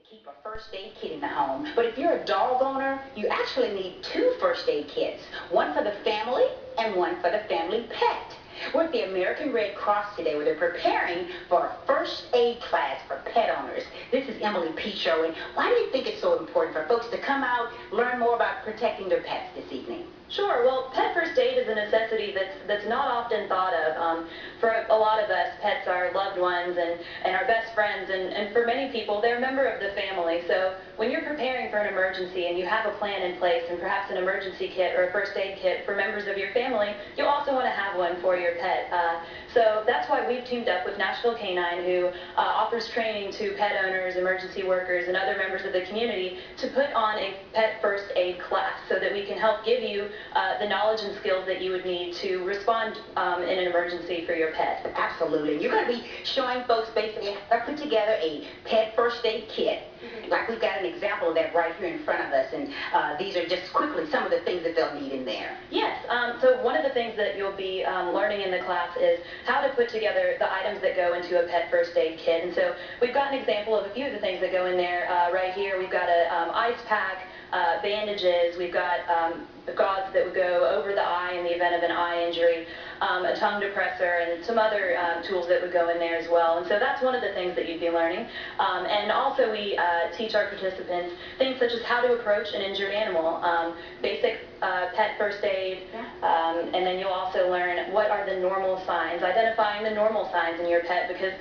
Keep a first aid kit in the home, but if you're a dog owner, you actually need two first aid kits, one for the family and one for the family pet. We're at the American Red Cross today where they're preparing for a first aid class for pet owners. This is Emily Pichot, and why do you think it's so important for folks to come out, learn more about protecting their pets this evening? Sure. Well, pet first aid is a necessity that's not often thought of. For a lot of us, pets are loved ones and our best friends, and for many people, they're a member of the family. So when you're preparing for an emergency and you have a plan in place and perhaps an emergency kit or a first aid kit for members of your family, you also want to have one for your pet. So that's why we've teamed up with Nashville K-9, who offers training to pet owners, emergency workers, and other members of the community to put on a pet first aid class so that we can help give you the knowledge and skills that you would need to respond in an emergency for your pet. Absolutely. You're going to be showing folks basically how to put together a pet first aid kit. Like we've got an example of that right here in front of us, and these are just quickly some of the things that they'll need in there. Yes. So one of the things that you'll be learning in the class is how to put together the items that go into a pet first aid kit. And so we've got an example of a few of the things that go in there right here. We've got an ice pack, bandages, we've got gauze that would go over the eye in the event of an eye injury, a tongue depressor, and some other tools that would go in there as well. And so that's one of the things that you'd be learning. And also we teach our participants things such as how to approach an injured animal, basic pet first aid, and then you'll also learn what are the normal signs, identifying the normal signs in your pet, because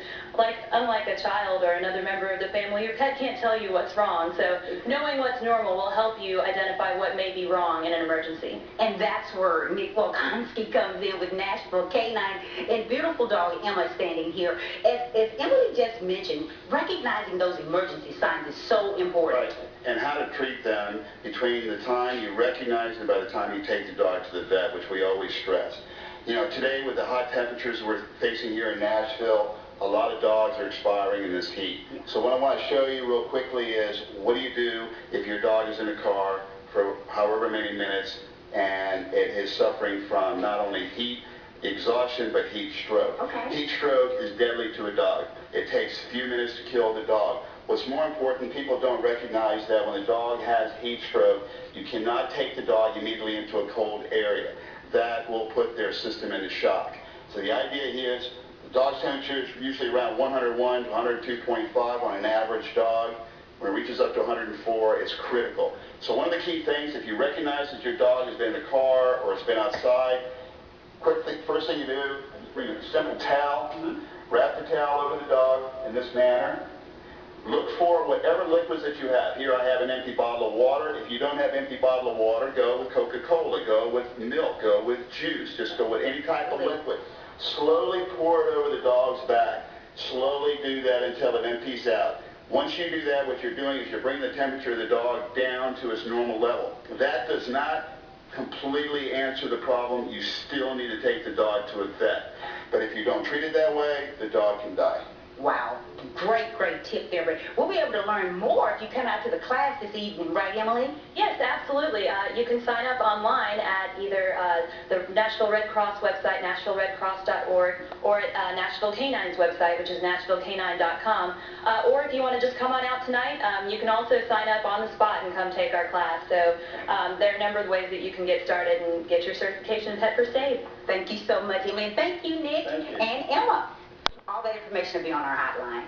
unlike a child or another member of the family, your pet can't tell you what's wrong. So knowing what's normal will help you identify what may be wrong in an emergency. And that's where Nick Volkonski comes in with Nashville K-9 and beautiful dog Emma standing here. As Emily just mentioned, recognizing those emergency signs is so important. Right. And how to treat them between the time you recognize and by the time you take the dog to the vet, which we always stress. You know, today with the hot temperatures we're facing here in Nashville, a lot of dogs are expiring in this heat. So what I want to show you real quickly is what do you do if your dog is in a car for however many minutes and it is suffering from not only heat exhaustion but heat stroke. Okay. Heat stroke is deadly to a dog. It takes a few minutes to kill the dog. What's more important, people don't recognize that when the dog has heat stroke, you cannot take the dog immediately into a cold area. That will put their system into shock. So the idea here is the dog's temperature is usually around 101 to 102.5 on an average dog. When it reaches up to 104, it's critical. So one of the key things, if you recognize that your dog has been in a car or has been outside, quickly, first thing you do is bring a simple towel, wrap the towel over the dog in this manner. Look for whatever liquids that you have. Here I have an empty bottle of water. If you don't have an empty bottle of water, go with Coca-Cola, go with milk, go with juice. Just go with any type of liquid. Slowly pour it over the dog's back. Slowly do that until it empties out. Once you do that, what you're doing is you're bringing the temperature of the dog down to its normal level. That does not completely answer the problem. You still need to take the dog to a vet. But if you don't treat it that way, the dog can die. Wow. Great tip there. But we'll be able to learn more if you come out to the class this evening, right, Emily? Yes, absolutely. You can sign up online at either the Nashville Red Cross website, nashvilleredcross.org, or at Nashville K-9's website, which is nashvillek9.com. Or if you want to just come on out tonight, you can also sign up on the spot and come take our class. So there are a number of ways that you can get started and get your certification in pet first aid. Thank you so much, Emily. And thank you, Nick Thank you. and Emma. All that information will be on our hotline.